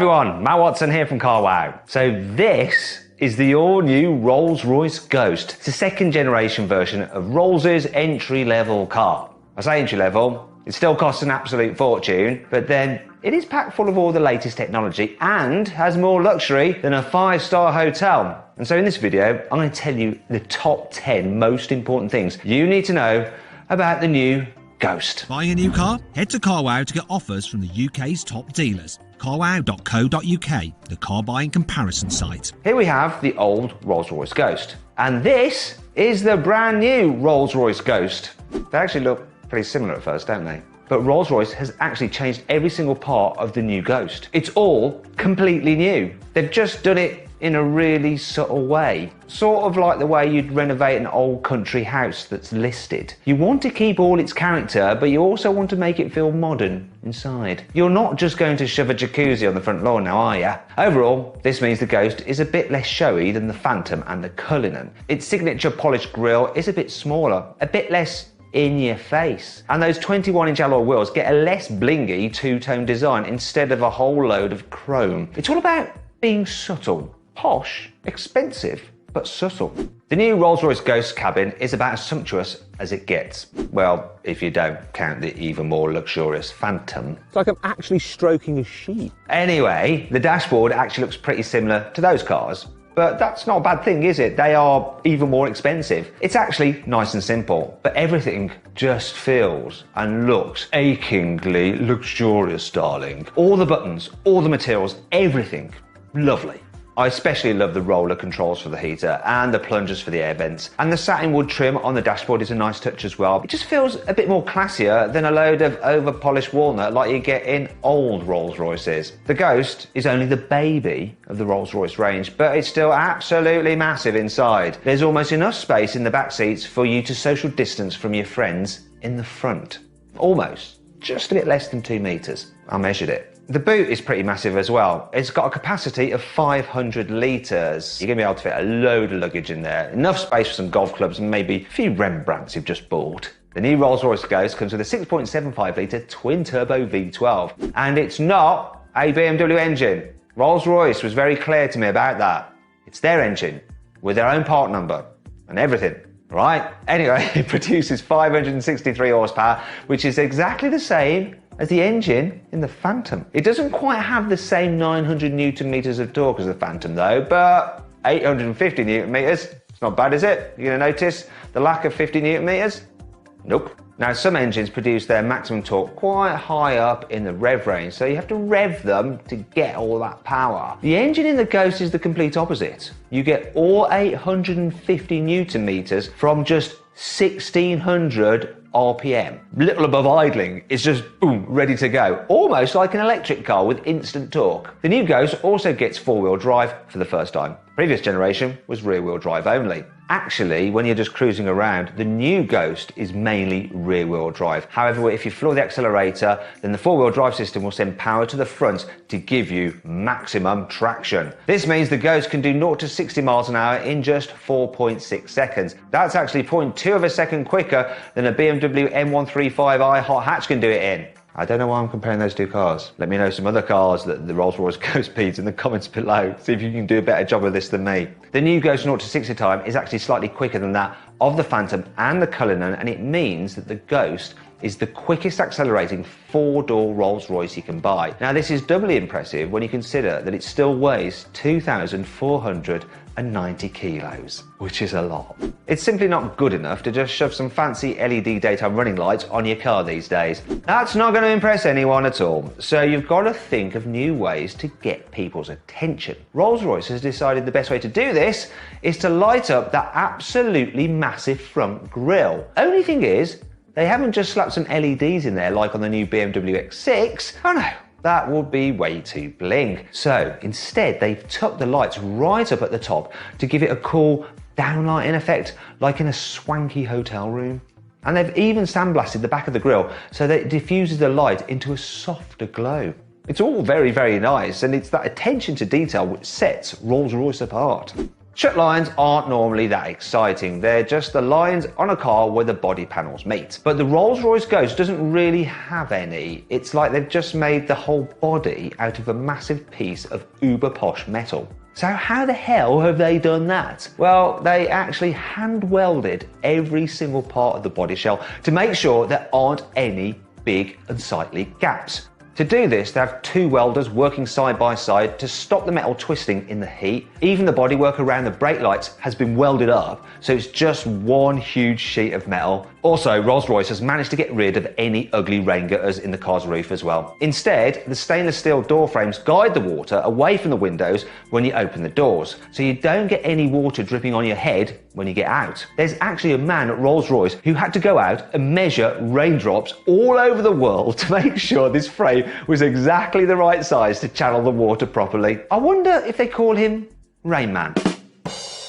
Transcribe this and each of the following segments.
Everyone, Matt Watson here from CarWow. So this is the all-new Rolls-Royce Ghost. It's a second generation version of Rolls' entry-level car. I say entry-level, it still costs an absolute fortune, but then it is packed full of all the latest technology and has more luxury than a 5-star hotel. And so in this video, I'm going to tell you the top 10 most important things you need to know about the new Ghost. Buying a new car? Head to CarWow to get offers from the UK's top dealers. carwow.co.uk, the car buying comparison site. Here we have the old Rolls-Royce Ghost. And this is the brand new Rolls-Royce Ghost. They actually look pretty similar at first, don't they? But Rolls-Royce has actually changed every single part of the new Ghost. It's all completely new. They've just done it in a really subtle way. Sort of like the way you'd renovate an old country house that's listed. You want to keep all its character, but you also want to make it feel modern inside. You're not just going to shove a jacuzzi on the front lawn now, are you? Overall, this means the Ghost is a bit less showy than the Phantom and the Cullinan. Its signature polished grille is a bit smaller, a bit less in your face. And those 21-inch alloy wheels get a less blingy two-tone design instead of a whole load of chrome. It's all about being subtle. Posh, expensive, but subtle. The new Rolls-Royce Ghost cabin is about as sumptuous as it gets. Well, if you don't count the even more luxurious Phantom. It's like I'm actually stroking a sheep. Anyway, the dashboard actually looks pretty similar to those cars. But that's not a bad thing, is it? They are even more expensive. It's actually nice and simple, but everything just feels and looks achingly luxurious, darling. All the buttons, all the materials, everything, lovely. I especially love the roller controls for the heater and the plungers for the air vents. And the satin wood trim on the dashboard is a nice touch as well. It just feels a bit more classier than a load of over-polished walnut like you get in old Rolls-Royces. The Ghost is only the baby of the Rolls-Royce range, but it's still absolutely massive inside. There's almost enough space in the back seats for you to social distance from your friends in the front. Almost. Just a bit less than 2 meters. I measured it. The boot is pretty massive as well. It's got a capacity of 500 litres. You're going to be able to fit a load of luggage in there. Enough space for some golf clubs and maybe a few Rembrandts you've just bought. The new Rolls-Royce Ghost comes with a 6.75 litre twin-turbo V12. And it's not a BMW engine. Rolls-Royce was very clear to me about that. It's their engine with their own part number and everything. Right? Anyway, it produces 563 horsepower, which is exactly the same as the engine in the Phantom. It doesn't quite have the same 900 newton meters of torque as the Phantom though, but 850 newton meters, it's not bad, is it? You're gonna notice the lack of 50 newton meters? Nope. Now, some engines produce their maximum torque quite high up in the rev range, so you have to rev them to get all that power. The engine in the Ghost is the complete opposite. You get all 850 newton meters from just 1600 RPM. Little above idling, it's just boom, ready to go. Almost like an electric car with instant torque. The new Ghost also gets 4-wheel drive for the first time. Previous generation was rear-wheel drive only. Actually, when you're just cruising around, the new Ghost is mainly rear-wheel drive. However, if you floor the accelerator, then the 4-wheel drive system will send power to the front to give you maximum traction. This means the Ghost can do 0 to 60 miles an hour in just 4.6 seconds. That's actually 0.2 of a second quicker than a BMW M135i hot hatch can do it in. I don't know why I'm comparing those two cars. Let me know some other cars that the Rolls-Royce Ghost beats in the comments below. See if you can do a better job of this than me. The new Ghost 0 to 60 time is actually slightly quicker than that of the Phantom and the Cullinan, and it means that the Ghost is the quickest accelerating 4-door Rolls-Royce you can buy. Now, this is doubly impressive when you consider that it still weighs 2,490 kilos, which is a lot. It's simply not good enough to just shove some fancy LED daytime running lights on your car these days. That's not going to impress anyone at all. So you've got to think of new ways to get people's attention. Rolls-Royce has decided the best way to do this is to light up that absolutely massive front grille. Only thing is, they haven't just slapped some LEDs in there like on the new BMW X6. Oh no, that would be way too bling. So instead, they've tucked the lights right up at the top to give it a cool downlighting effect like in a swanky hotel room. And they've even sandblasted the back of the grille so that it diffuses the light into a softer glow. It's all very, very nice, and it's that attention to detail which sets Rolls-Royce apart. Shut lines aren't normally that exciting. They're just the lines on a car where the body panels meet. But the Rolls-Royce Ghost doesn't really have any. It's like they've just made the whole body out of a massive piece of uber posh metal. So how the hell have they done that? Well, they actually hand welded every single part of the body shell to make sure there aren't any big unsightly gaps. To do this, they have two welders working side by side to stop the metal twisting in the heat. Even the bodywork around the brake lights has been welded up, so it's just one huge sheet of metal. Also, Rolls-Royce has managed to get rid of any ugly rain gutters in the car's roof as well. Instead, the stainless steel door frames guide the water away from the windows when you open the doors, so you don't get any water dripping on your head when you get out. There's actually a man at Rolls-Royce who had to go out and measure raindrops all over the world to make sure this frame was exactly the right size to channel the water properly. I wonder if they call him Rain Man.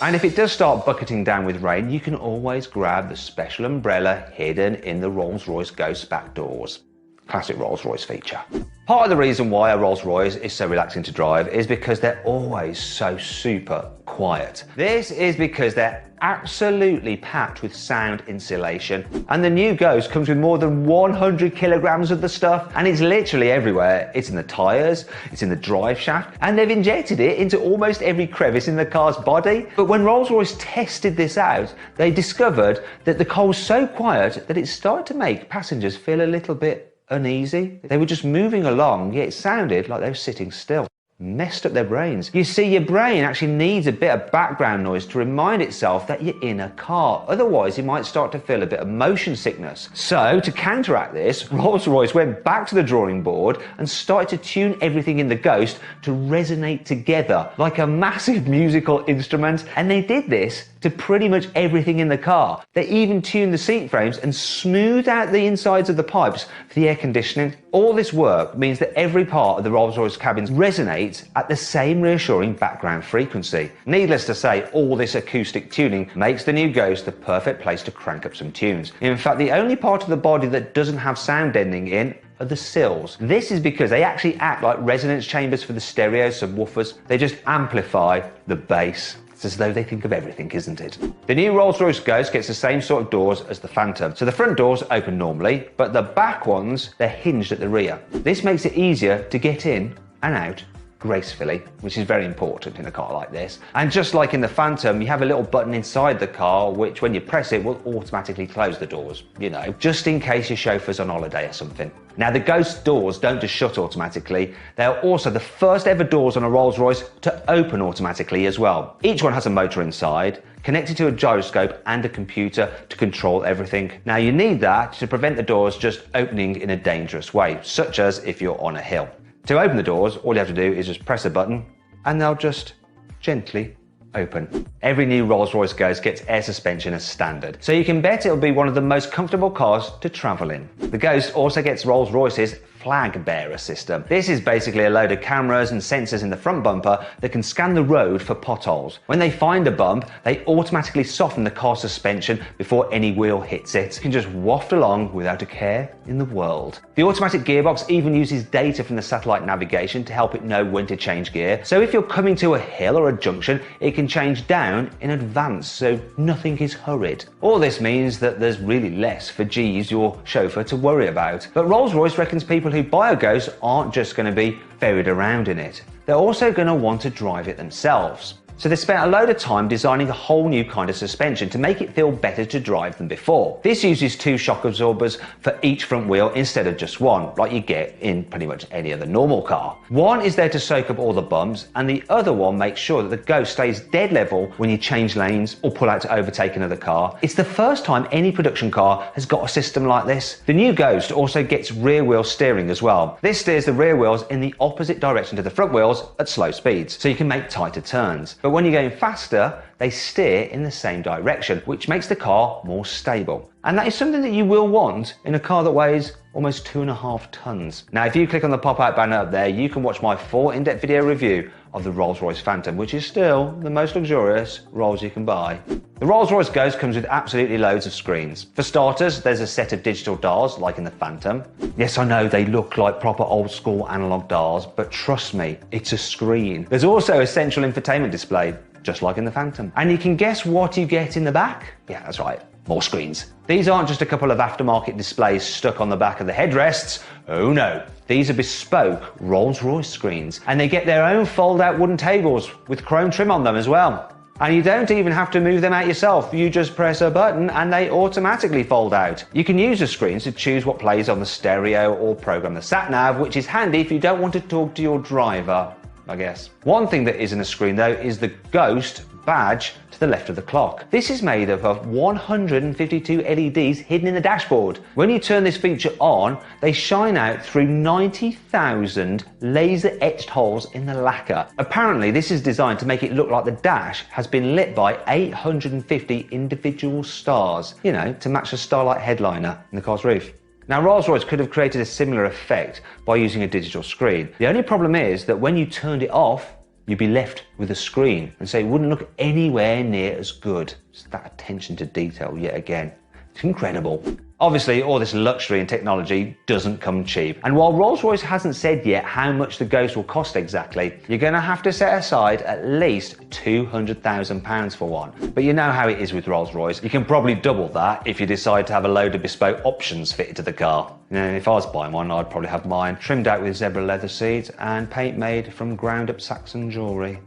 And if it does start bucketing down with rain, you can always grab the special umbrella hidden in the Rolls-Royce Ghost back doors. Classic Rolls-Royce feature. Part of the reason why a Rolls-Royce is so relaxing to drive is because they're always so super quiet. This is because they're absolutely packed with sound insulation, and the new Ghost comes with more than 100 kilograms of the stuff, and it's literally everywhere. It's in the tyres, it's in the drive shaft, and they've injected it into almost every crevice in the car's body. But when Rolls-Royce tested this out, they discovered that the car was so quiet that it started to make passengers feel a little bit uneasy. They were just moving along, yet it sounded like they were sitting still. Messed up their brains. You see, your brain actually needs a bit of background noise to remind itself that you're in a car. Otherwise, you might start to feel a bit of motion sickness. So, to counteract this, Rolls-Royce went back to the drawing board and started to tune everything in the Ghost to resonate together like a massive musical instrument. And they did this to pretty much everything in the car. They even tuned the seat frames and smoothed out the insides of the pipes for the air conditioning. All this work means that every part of the Rolls-Royce cabins resonates at the same reassuring background frequency. Needless to say, all this acoustic tuning makes the new Ghost the perfect place to crank up some tunes. In fact, the only part of the body that doesn't have sound deadening in are the sills. This is because they actually act like resonance chambers for the stereo subwoofers. They just amplify the bass. It's as though they think of everything, isn't it? The new Rolls-Royce Ghost gets the same sort of doors as the Phantom. So the front doors open normally, but the back ones, they're hinged at the rear. This makes it easier to get in and out gracefully, which is very important in a car like this. And just like in the Phantom, you have a little button inside the car which, when you press it, will automatically close the doors, you know, just in case your chauffeur's on holiday or something. Now, the Ghost doors don't just shut automatically, they're also the first ever doors on a Rolls-Royce to open automatically as well. Each one has a motor inside, connected to a gyroscope and a computer to control everything. Now, you need that to prevent the doors just opening in a dangerous way, such as if you're on a hill. To open the doors, all you have to do is just press a button and they'll just gently open. Every new Rolls-Royce Ghost gets air suspension as standard, so you can bet it'll be one of the most comfortable cars to travel in. The Ghost also gets Rolls-Royce's flag bearer system. This is basically a load of cameras and sensors in the front bumper that can scan the road for potholes. When they find a bump, they automatically soften the car suspension before any wheel hits it. You can just waft along without a care in the world. The automatic gearbox even uses data from the satellite navigation to help it know when to change gear. So if you're coming to a hill or a junction, it can change down in advance, so nothing is hurried. All this means that there's really less for Jeeves, your chauffeur, to worry about. But Rolls-Royce reckons people who buy a Ghost aren't just going to be ferried around in it. They're also going to want to drive it themselves. So they spent a load of time designing a whole new kind of suspension to make it feel better to drive than before. This uses two shock absorbers for each front wheel instead of just one, like you get in pretty much any other normal car. One is there to soak up all the bumps, and the other one makes sure that the Ghost stays dead level when you change lanes or pull out to overtake another car. It's the first time any production car has got a system like this. The new Ghost also gets rear wheel steering as well. This steers the rear wheels in the opposite direction to the front wheels at slow speeds, so you can make tighter turns. But when you're going faster, they steer in the same direction, which makes the car more stable. And that is something that you will want in a car that weighs almost 2.5 tons. Now, if you click on the pop-out banner up there, you can watch my full in-depth video review of the Rolls-Royce Phantom, which is still the most luxurious Rolls you can buy. The Rolls-Royce Ghost comes with absolutely loads of screens. For starters, there's a set of digital dials like in the Phantom. Yes, I know they look like proper old school analog dials, but trust me, it's a screen. There's also a central infotainment display. just like in the Phantom. And you can guess what you get in the back? Yeah, that's right, more screens. These aren't just a couple of aftermarket displays stuck on the back of the headrests. Oh no, these are bespoke Rolls-Royce screens, and they get their own fold-out wooden tables with chrome trim on them as well. And you don't even have to move them out yourself. You just press a button and they automatically fold out. You can use the screens to choose what plays on the stereo or program the sat-nav, which is handy if you don't want to talk to your driver, I guess. One thing that isn't a screen though is the Ghost badge to the left of the clock. This is made up of 152 LEDs hidden in the dashboard. When you turn this feature on, they shine out through 90,000 laser etched holes in the lacquer. Apparently, this is designed to make it look like the dash has been lit by 850 individual stars, you know, to match the starlight headliner in the car's roof. Now, Rolls-Royce could have created a similar effect by using a digital screen. The only problem is that when you turned it off, you'd be left with a screen, and so it wouldn't look anywhere near as good. It's that attention to detail yet again. It's incredible. Obviously, all this luxury and technology doesn't come cheap. And while Rolls-Royce hasn't said yet how much the Ghost will cost exactly, you're going to have to set aside at least £200,000 for one. But you know how it is with Rolls-Royce. You can probably double that if you decide to have a load of bespoke options fitted to the car. And if I was buying one, I'd probably have mine trimmed out with zebra leather seats and paint made from ground-up Saxon jewellery.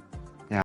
Yeah.